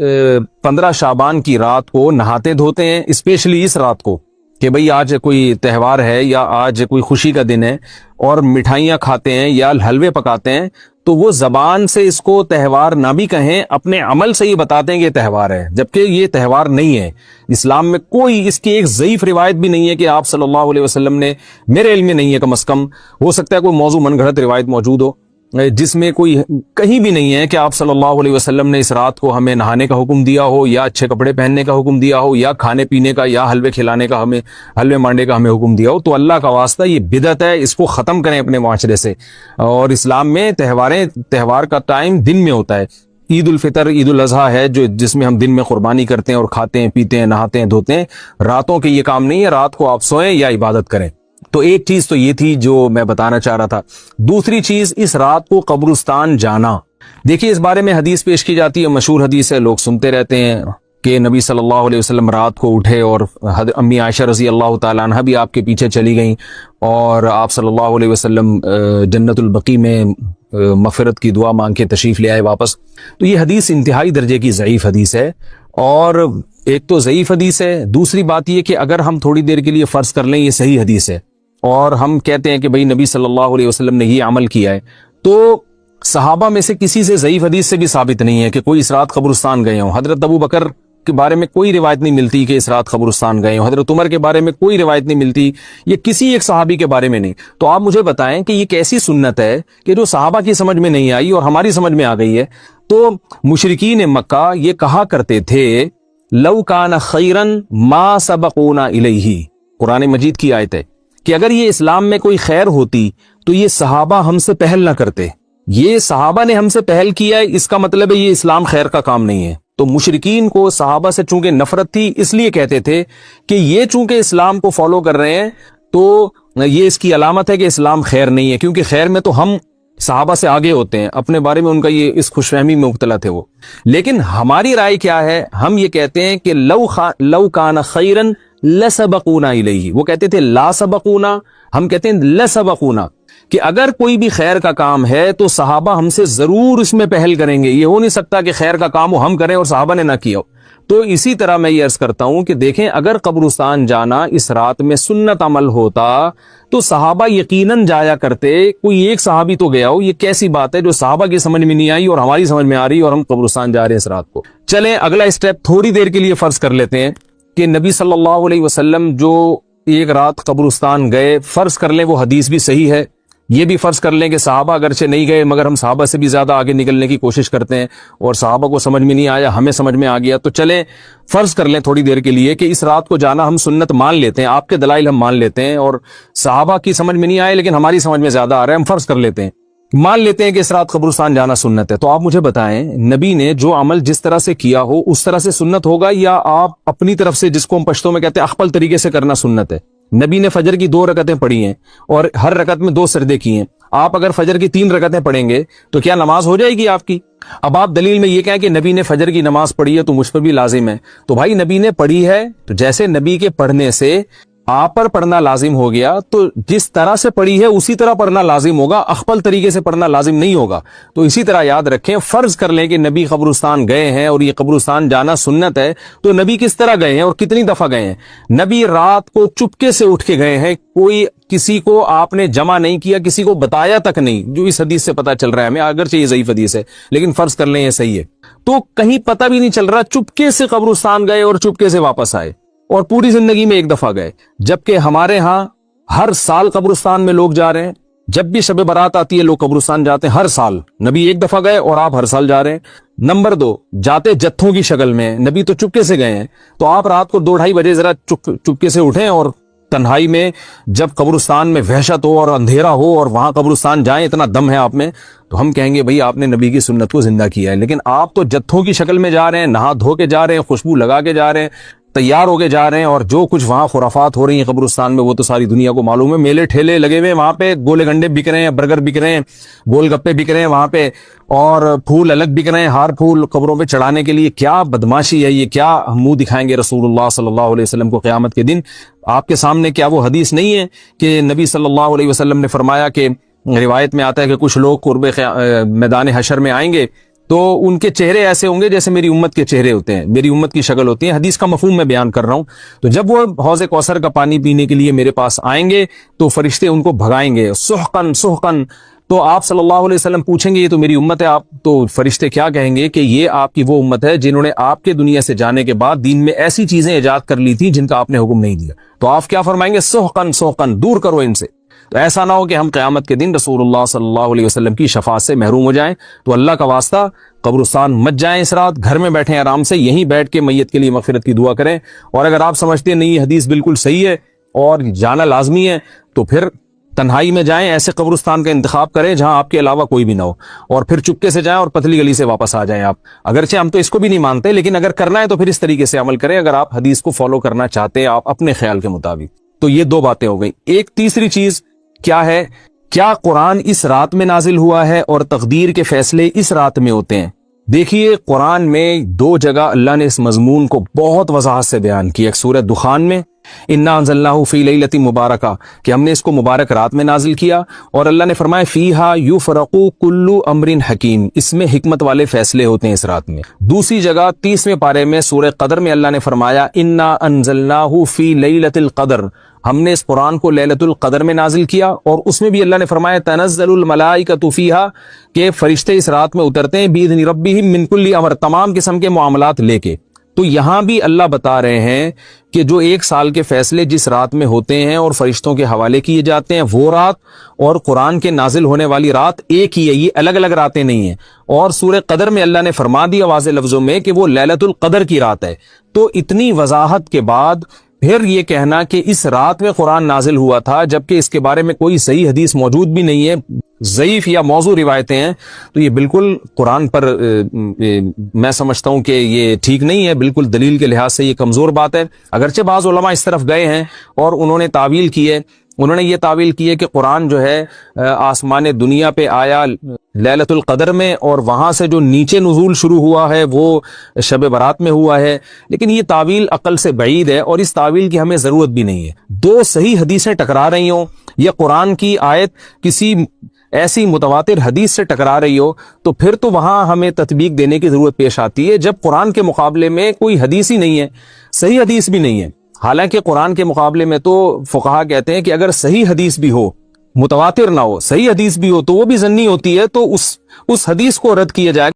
15 شعبان کی رات کو نہاتے دھوتے ہیں، اسپیشلی اس رات کو کہ بھئی آج کوئی تہوار ہے یا آج کوئی خوشی کا دن ہے اور مٹھائیاں کھاتے ہیں یا حلوے پکاتے ہیں، تو وہ زبان سے اس کو تہوار نہ بھی کہیں، اپنے عمل سے یہ بتاتے ہیں کہ یہ تہوار ہے، جبکہ یہ تہوار نہیں ہے۔ اسلام میں کوئی اس کی ایک ضعیف روایت بھی نہیں ہے کہ آپ صلی اللہ علیہ وسلم نے، میرے علم میں نہیں ہے کم از کم، ہو سکتا ہے کوئی موضوع من گھڑت روایت موجود ہو جس میں کوئی کہیں بھی نہیں ہے کہ آپ صلی اللہ علیہ وسلم نے اس رات کو ہمیں نہانے کا حکم دیا ہو یا اچھے کپڑے پہننے کا حکم دیا ہو یا کھانے پینے کا یا حلوے کھلانے کا، ہمیں حلوے مانڈے کا ہمیں حکم دیا ہو۔ تو اللہ کا واسطہ یہ بدعت ہے، اس کو ختم کریں اپنے معاشرے سے۔ اور اسلام میں تہوار کا ٹائم دن میں ہوتا ہے۔ عید الفطر، عید الاضحیٰ ہے جس میں ہم دن میں قربانی کرتے ہیں اور کھاتے ہیں پیتے ہیں نہاتے ہیں دھوتے ہیں، راتوں کے یہ کام نہیں ہے، رات کو آپ سوئیں یا عبادت کریں۔ تو ایک چیز تو یہ تھی جو میں بتانا چاہ رہا تھا۔ دوسری چیز، اس رات کو قبرستان جانا، دیکھیے اس بارے میں حدیث پیش کی جاتی ہے، مشہور حدیث ہے، لوگ سنتے رہتے ہیں کہ نبی صلی اللہ علیہ وسلم رات کو اٹھے اور امی عائشہ رضی اللہ تعالیٰ عنہ بھی آپ کے پیچھے چلی گئیں اور آپ صلی اللہ علیہ وسلم جنت البقیع میں مغفرت کی دعا مانگ کے تشریف لے آئے واپس۔ تو یہ حدیث انتہائی درجے کی ضعیف حدیث ہے، اور ایک تو ضعیف حدیث ہے، دوسری بات یہ کہ اگر ہم تھوڑی دیر کے لیے فرض کر لیں یہ صحیح حدیث ہے اور ہم کہتے ہیں کہ بھئی نبی صلی اللہ علیہ وسلم نے یہ عمل کیا ہے، تو صحابہ میں سے کسی سے ضعیف حدیث سے بھی ثابت نہیں ہے کہ کوئی اس رات قبرستان گئے ہوں۔ حضرت ابو بکر کے بارے میں کوئی روایت نہیں ملتی کہ اس رات قبرستان گئے ہوں، حضرت عمر کے بارے میں کوئی روایت نہیں ملتی، یہ کسی ایک صحابی کے بارے میں نہیں۔ تو آپ مجھے بتائیں کہ یہ کیسی سنت ہے کہ جو صحابہ کی سمجھ میں نہیں آئی اور ہماری سمجھ میں آ گئی ہے؟ تو مشرکین مکہ یہ کہا کرتے تھے لو کان خیرا ما سبقونا الیہ، قرآن مجید کی آیت ہے کہ اگر یہ اسلام میں کوئی خیر ہوتی تو یہ صحابہ ہم سے پہل نہ کرتے، یہ صحابہ نے ہم سے پہل کیا ہے، اس کا مطلب ہے یہ اسلام خیر کا کام نہیں ہے۔ تو مشرکین کو صحابہ سے چونکہ نفرت تھی، اس لیے کہتے تھے کہ یہ چونکہ اسلام کو فالو کر رہے ہیں تو یہ اس کی علامت ہے کہ اسلام خیر نہیں ہے، کیونکہ خیر میں تو ہم صحابہ سے آگے ہوتے ہیں، اپنے بارے میں ان کا یہ اس خوش فہمی میں مبتلا تھے وہ۔ لیکن ہماری رائے کیا ہے؟ ہم یہ کہتے ہیں کہ لو کان خیرا لسبقونا الیہ، وہ کہتے تھے لا سبقونا، ہم کہتے ہیں لسبقونا، کہ اگر کوئی بھی خیر کا کام ہے تو صحابہ ہم سے ضرور اس میں پہل کریں گے، یہ ہو نہیں سکتا کہ خیر کا کام وہ ہم کریں اور صحابہ نے نہ کیا ہو۔ تو اسی طرح میں یہ عرض کرتا ہوں کہ دیکھیں اگر قبرستان جانا اس رات میں سنت عمل ہوتا تو صحابہ یقیناً جایا کرتے، کوئی ایک صحابی تو گیا ہو، یہ کیسی بات ہے جو صحابہ کی سمجھ میں نہیں آئی اور ہماری سمجھ میں آ رہی اور ہم قبرستان جا رہے ہیں اس رات کو۔ چلیں اگلا اسٹیپ تھوڑی دیر کے لیے فرض کر لیتے ہیں کہ نبی صلی اللہ علیہ وسلم جو ایک رات قبرستان گئے، فرض کر لیں وہ حدیث بھی صحیح ہے، یہ بھی فرض کر لیں کہ صحابہ اگرچہ نہیں گئے مگر ہم صحابہ سے بھی زیادہ آگے نکلنے کی کوشش کرتے ہیں اور صحابہ کو سمجھ میں نہیں آیا، ہمیں سمجھ میں آ گیا، تو چلیں فرض کر لیں تھوڑی دیر کے لیے کہ اس رات کو جانا ہم سنت مان لیتے ہیں، آپ کے دلائل ہم مان لیتے ہیں اور صحابہ کی سمجھ میں نہیں آئے لیکن ہماری سمجھ میں زیادہ آ رہا ہے، ہم فرض کر لیتے ہیں، مان لیتے ہیں کہ اس رات قبرستان جانا سنت ہے۔ تو آپ مجھے بتائیں نبی نے جو عمل جس طرح سے کیا ہو اس طرح سے سنت ہوگا یا آپ اپنی طرف سے، جس کو ہم پشتوں میں کہتے ہیں اخپل طریقے سے کرنا سنت ہے؟ نبی نے فجر کی 2 رکعتیں پڑھی ہیں اور ہر رکعت میں 2 سجدے کیے ہیں، آپ اگر فجر کی 3 رکعتیں پڑھیں گے تو کیا نماز ہو جائے گی آپ کی؟ اب آپ دلیل میں یہ کہیں کہ نبی نے فجر کی نماز پڑھی ہے تو مجھ پر بھی لازم ہے، تو بھائی نبی نے پڑھی ہے تو جیسے نبی کے پڑھنے سے آپ پر پڑھنا لازم ہو گیا تو جس طرح سے پڑھی ہے اسی طرح پڑھنا لازم ہوگا، اخپل طریقے سے پڑھنا لازم نہیں ہوگا۔ تو اسی طرح یاد رکھیں، فرض کر لیں کہ نبی قبرستان گئے ہیں اور یہ قبرستان جانا سنت ہے، تو نبی کس طرح گئے ہیں اور کتنی دفعہ گئے ہیں؟ نبی رات کو چپکے سے اٹھ کے گئے ہیں، کوئی کسی کو آپ نے جمع نہیں کیا، کسی کو بتایا تک نہیں، جو اس حدیث سے پتا چل رہا ہے ہمیں، اگرچہ یہ ضعیف حدیث ہے لیکن فرض کر لیں یہ صحیح ہے، تو کہیں پتہ بھی نہیں چل رہا، چپکے سے قبرستان گئے اور چپکے سے واپس آئے اور پوری زندگی میں ایک دفعہ گئے، جبکہ ہمارے ہاں ہر سال قبرستان میں لوگ جا رہے ہیں، جب بھی شب برات آتی ہے لوگ قبرستان جاتے ہیں، ہر سال نبی ایک دفعہ گئے اور آپ ہر سال جا رہے ہیں۔ نمبر 2، جاتے جتھوں کی شکل میں، نبی تو چپکے سے گئے ہیں، تو آپ رات کو 2-2:30 بجے ذرا چپکے سے اٹھیں اور تنہائی میں جب قبرستان میں وحشت ہو اور اندھیرا ہو اور وہاں قبرستان جائیں، اتنا دم ہے آپ میں، تو ہم کہیں گے بھئی آپ نے نبی کی سنت کو زندہ کیا ہے۔ لیکن آپ تو جتھوں کی شکل میں جا رہے ہیں، نہا دھو کے جا رہے ہیں، خوشبو لگا کے جا رہے ہیں، تیار ہو کے جا رہے ہیں، اور جو کچھ وہاں خرافات ہو رہی ہیں قبرستان میں وہ تو ساری دنیا کو معلوم ہے، میلے ٹھیلے لگے ہوئے ہیں وہاں پہ، گولے گنڈے بک رہے ہیں، برگر بک رہے ہیں، گول گپے بک رہے ہیں وہاں پہ، اور پھول الگ بک رہے ہیں، ہار پھول قبروں پہ چڑھانے کے لیے۔ کیا بدماشی ہے یہ، کیا منہ دکھائیں گے رسول اللہ صلی اللہ علیہ وسلم کو قیامت کے دن؟ آپ کے سامنے کیا وہ حدیث نہیں ہے کہ نبی صلی اللہ علیہ وسلم نے فرمایا کہ روایت میں آتا ہے کہ کچھ لوگ قرب میدان حشر میں آئیں گے تو ان کے چہرے ایسے ہوں گے جیسے میری امت کے چہرے ہوتے ہیں، میری امت کی شکل ہوتی ہے. حدیث کا مفہوم میں بیان کر رہا ہوں. تو جب وہ حوض کوثر کا پانی پینے کے لیے میرے پاس آئیں گے تو فرشتے ان کو بھگائیں گے، سحقن سحقن. تو آپ صلی اللہ علیہ وسلم پوچھیں گے یہ تو میری امت ہے، آپ تو فرشتے کیا کہیں گے کہ یہ آپ کی وہ امت ہے جنہوں نے آپ کے دنیا سے جانے کے بعد دین میں ایسی چیزیں ایجاد کر لی تھی جن کا آپ نے حکم نہیں دیا. تو آپ کیا فرمائیں گے؟ سحقن سحقن، دور کرو ان سے. تو ایسا نہ ہو کہ ہم قیامت کے دن رسول اللہ صلی اللہ علیہ وسلم کی شفاعت سے محروم ہو جائیں. تو اللہ کا واسطہ قبرستان مت جائیں اس رات، گھر میں بیٹھیں آرام سے، یہیں بیٹھ کے میت کے لیے مغفرت کی دعا کریں. اور اگر آپ سمجھتے ہیں نہیں یہ حدیث بالکل صحیح ہے اور جانا لازمی ہے تو پھر تنہائی میں جائیں، ایسے قبرستان کا انتخاب کریں جہاں آپ کے علاوہ کوئی بھی نہ ہو، اور پھر چپکے سے جائیں اور پتلی گلی سے واپس آ جائیں. آپ اگرچہ ہم تو اس کو بھی نہیں مانتے، لیکن اگر کرنا ہے تو پھر اس طریقے سے عمل کریں اگر آپ حدیث کو فالو کرنا چاہتے ہیں آپ اپنے خیال کے مطابق. تو یہ دو باتیں ہو گئی. ایک تیسری چیز کیا ہے؟ کیا قرآن اس رات میں نازل ہوا ہے اور تقدیر کے فیصلے اس رات میں ہوتے ہیں؟ دیکھیے قرآن میں دو جگہ اللہ نے اس مضمون کو بہت وضاحت سے بیان کیا. ایک سورہ دخان میں انا انزلناہ فی لیلۃ مبارکہ کہ ہم نے اس کو مبارک رات میں نازل کیا، اور اللہ نے فرمایا فیہا یفرق کل امر حکیم، اس میں حکمت والے فیصلے ہوتے ہیں اس رات میں. دوسری جگہ 30ویں پارے میں سورہ قدر میں اللہ نے فرمایا انا انزلناہ فی لیلۃ القدر، ہم نے اس قرآن کو لیلۃ القدر میں نازل کیا، اور اس میں بھی اللہ نے فرمایا تنزل الملائکۃ فیہا کہ فرشتے اس رات میں اترتے ہیں باذن ربہم من کل امر، تمام قسم کے معاملات لے کے. تو یہاں بھی اللہ بتا رہے ہیں کہ جو 1 سال کے فیصلے جس رات میں ہوتے ہیں اور فرشتوں کے حوالے کیے جاتے ہیں وہ رات اور قرآن کے نازل ہونے والی رات ایک ہی ہے، یہ الگ الگ راتیں نہیں ہیں. اور سورہ قدر میں اللہ نے فرما دیا واضح لفظوں میں کہ وہ لیلۃ القدر کی رات ہے. تو اتنی وضاحت کے بعد پھر یہ کہنا کہ اس رات میں قرآن نازل ہوا تھا جبکہ اس کے بارے میں کوئی صحیح حدیث موجود بھی نہیں ہے، ضعیف یا موضوع روایتیں ہیں، تو یہ بالکل قرآن پر میں سمجھتا ہوں کہ یہ ٹھیک نہیں ہے، بالکل دلیل کے لحاظ سے یہ کمزور بات ہے. اگرچہ بعض علماء اس طرف گئے ہیں اور انہوں نے تعویل کی ہے، انہوں نے یہ تعویل کی ہے کہ قرآن جو ہے آسمان دنیا پہ آیا لیلۃ القدر میں، اور وہاں سے جو نیچے نزول شروع ہوا ہے وہ شب برات میں ہوا ہے. لیکن یہ تعویل عقل سے بعید ہے اور اس تعویل کی ہمیں ضرورت بھی نہیں ہے. دو صحیح حدیثیں ٹکرا رہی ہوں یا قرآن کی آیت کسی ایسی متواتر حدیث سے ٹکرا رہی ہو تو پھر تو وہاں ہمیں تطبیق دینے کی ضرورت پیش آتی ہے، جب قرآن کے مقابلے میں کوئی حدیث ہی نہیں ہے، صحیح حدیث بھی نہیں ہے. حالانکہ قرآن کے مقابلے میں تو فقہا کہتے ہیں کہ اگر صحیح حدیث بھی ہو، متواتر نہ ہو، صحیح حدیث بھی ہو تو وہ بھی ظنی ہوتی ہے، تو اس حدیث کو رد کیا جائے.